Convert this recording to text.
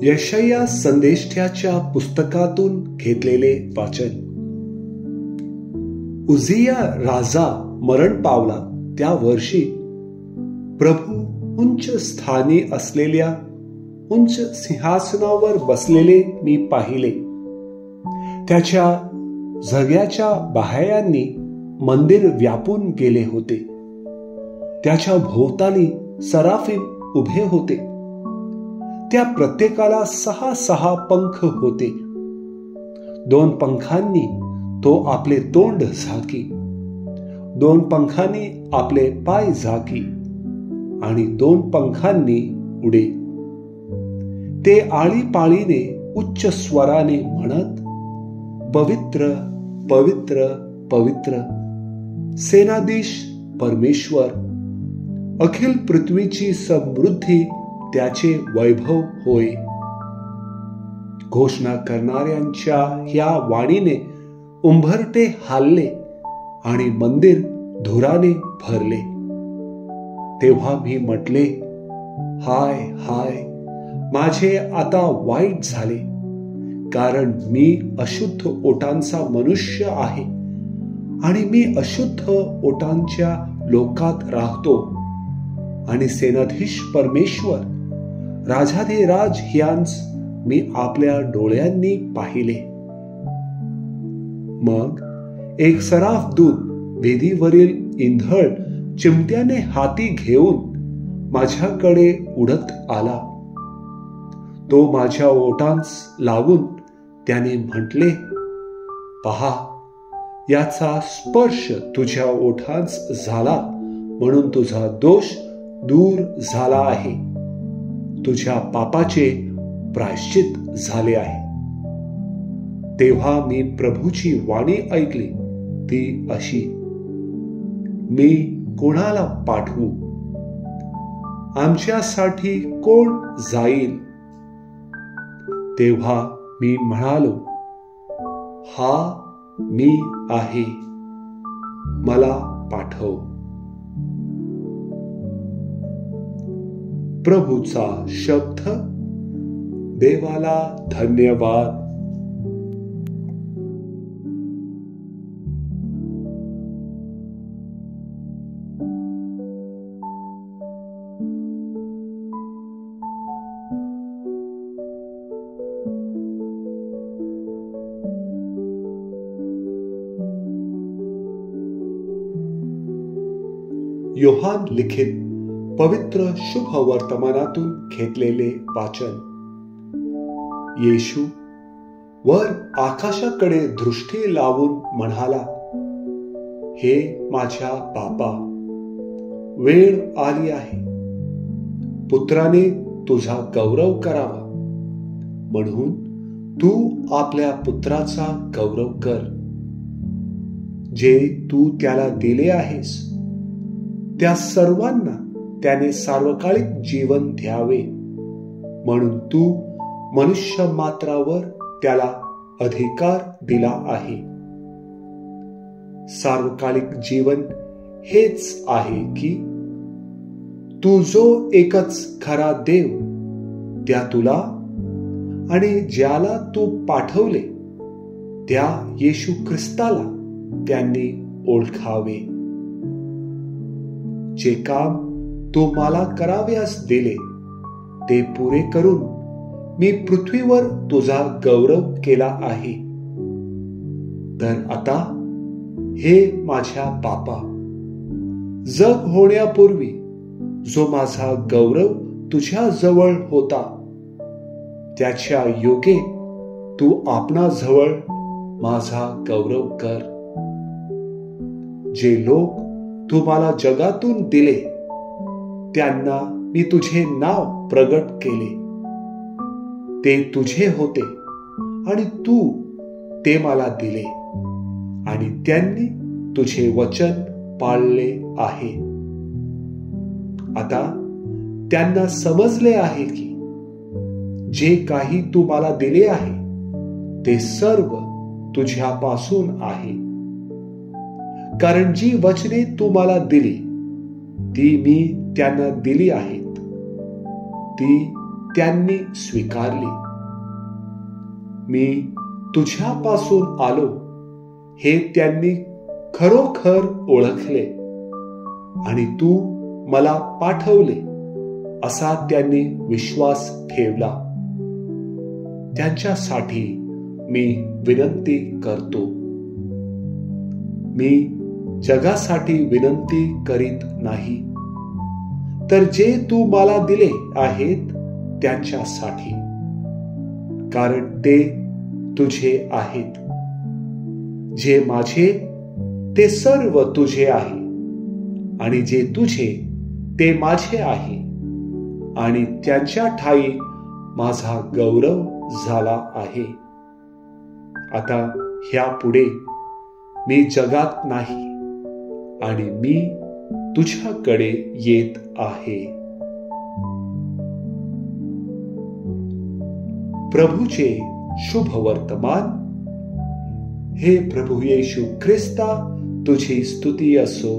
यशाया संदेष्ट्याच्या पुस्तकातून घेतलेले वाचन. उझिया राजा मरण पावला त्या वर्षी प्रभू उंच स्थानी असलेल्या उंच सिंहासनावर बसलेले मी पाहिले. त्याच्या जग्याच्या बाह्यांनी मंदिर व्यापून गेले होते. त्याच्या भोवताली सराफीम उभे होते. त्या प्रत्येकाला 6 पंख होते. 2 पंखांनी तो आपले तोंड झाकी, 2 पंखांनी आपले पाय झाकी आणि 2 पंखांनी उडे. ते आळीपाळीने उच्च स्वराने म्हणत, पवित्र पवित्र पवित्र सेनाधीश परमेश्वर, अखिल पृथ्वीची समृद्धी त्याचे वैभव होय. घोषणा करणाऱ्यांच्या ह्या वाणीने उंबरटे हालले आणि मंदिर धुराने भरले. तेव्हा मी म्हटले, हाय हाय, माझे आता वाईट झाले, कारण मी अशुद्ध ओटांचा मनुष्य आहे आणि मी अशुद्ध ओटांच्या लोकात राहतो आणि सेनाधीश परमेश्वर, राजाधिराज ह्यांच मी आपल्या डोळ्यांनी पाहिले. मग एक सराफ दूत वेदीवरील इंधळ चिमट्याने हाती घेऊन माझ्याकडे उडत आला. तो माझ्या ओठांस लावून त्याने म्हटले, पहा, याचा स्पर्श तुझ्या ओठांस झाला म्हणून तुझा दोष दूर झाला आहे. तुझ्या पापाचे प्रायश्चित झाले आहे. तेव्हा मी प्रभूची वाणी ऐकली, ती अशी, मी कोणाला पाठवू? आमच्यासाठी कोण जाईल? तेव्हा मी म्हणालो, हा मी आहे, मला पाठव. प्रभूचा शब्द. देवाला धन्यवाद. योहान लिखित पवित्र शुभ वर्तमानातून घेतलेले वाचन. येशू वर आकाशाकडे दृष्टी लावून म्हणाला, हे माझ्या बाबा, वेळ आली आहे. पुत्राने तुझा गौरव करावा, म्हणून तू आपल्या पुत्राचा गौरव कर. जे तू त्याला दिले आहेस त्या सर्वांना त्याने सार्वकालिक जीवन द्यावे, म्हणून तू मनुष्य मात्रावर त्याला अधिकार दिला आहे. सार्वकालिक जीवन हेच आहे की तू जो एकच खरा देव त्या तुला आणि ज्याला तू पाठवले त्या येशू ख्रिस्ताला त्यांनी ओळखावे. जे काम तू मला कराव्यास दिले ते पुरे करून मी पृथ्वीवर तुझा गौरव केला आहे. तर आता हे माझ्या बापा, जग होण्यापूर्वी जो माझा गौरव तुझ्या जवळ होता, त्याच्या योगे तू आपणाजवळ माझा गौरव कर. जे लोक तू मला जगातून दिले त्यांना मी तुझे नाव प्रगट केले. ते तुझे होते आणि तू ते मला दिले आणि त्यांनी तुझे वचन पाळले आहे. आता त्यांना समजले आहे की जे काही तू मला दिले आहे ते सर्व तुझ्यापासून आहे. कारण जी वचने तू मला दिली ती मी त्यांना दिली आहेत. ती त्यांनी स्वीकारली. मी तुझ्यापासून आलो हे त्यांनी खरोखर ओळखले आणि तू मला पाठवले असा त्यांनी विश्वास ठेवला. त्यांच्यासाठी मी विनंती करतो. मी जगासाठी विनंती करीत नाही, तर जे तू मला दिले आहेत त्यांच्यासाठी, कारण ते तुझे आहेत. जे माझे ते सर्व तुझे आहे आणि जे तुझे ते माझे आहे आणि त्यांच्या ठायी माझा गौरव झाला आहे. आता ह्यापुढे मी जगात नाही आणि मी तुझ्याकडे येत आहे. प्रभूचे शुभ वर्तमान. हे प्रभू येशू ख्रिस्ता, तुझी स्तुती असो.